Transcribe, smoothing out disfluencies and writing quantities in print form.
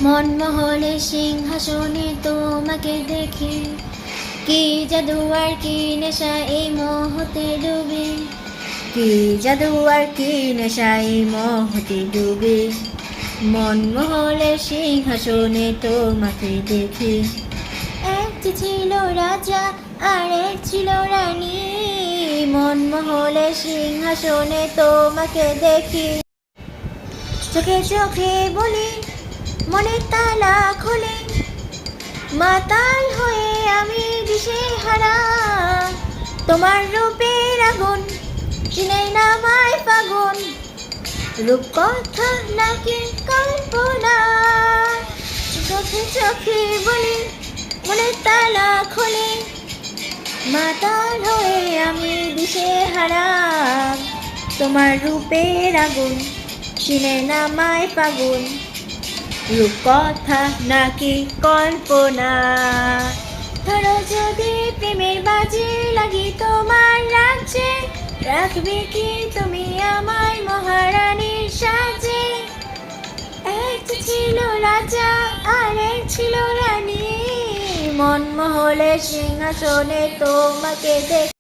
মনমহলে সিংহাসনে তোমাকে দেখি, কি জাদু আর কি নেশা এই মোহতে ডুবে, কি জাদু আর কি নেশা এই মোহতে ডুবে। মনমহলে সিংহাসনে তোমাকে দেখি। এক ছিল রাজা আর এক ছিল রানী, মনমহলে সিংহাসনে তোমাকে দেখি। চোখে চোখে বলি মনের তালা খোলে, মাতাল হয়ে আমি দিশেহারা। তোমার রূপের আগুন চিনে নামায় ফাগুন, রূপ কথা নাকি কল্পনা। চোখে চোখে বলি মনের তালা খোলে, মাতাল হয়ে আমি দিশেহারা। তোমার রূপের আগুন চিনে নামায় ফাগুন, রূপ কথা নাকি কল্পনা। ধরো যদি প্রেমের বাজি লাগি তোমার রাজ্যে, রাখবে কি তুমি আমায় মহারানীর সাজে। এক ছিল রাজা আর এক ছিল রানী, মনমহলে সিংহাসনে তোমাকে দেখি।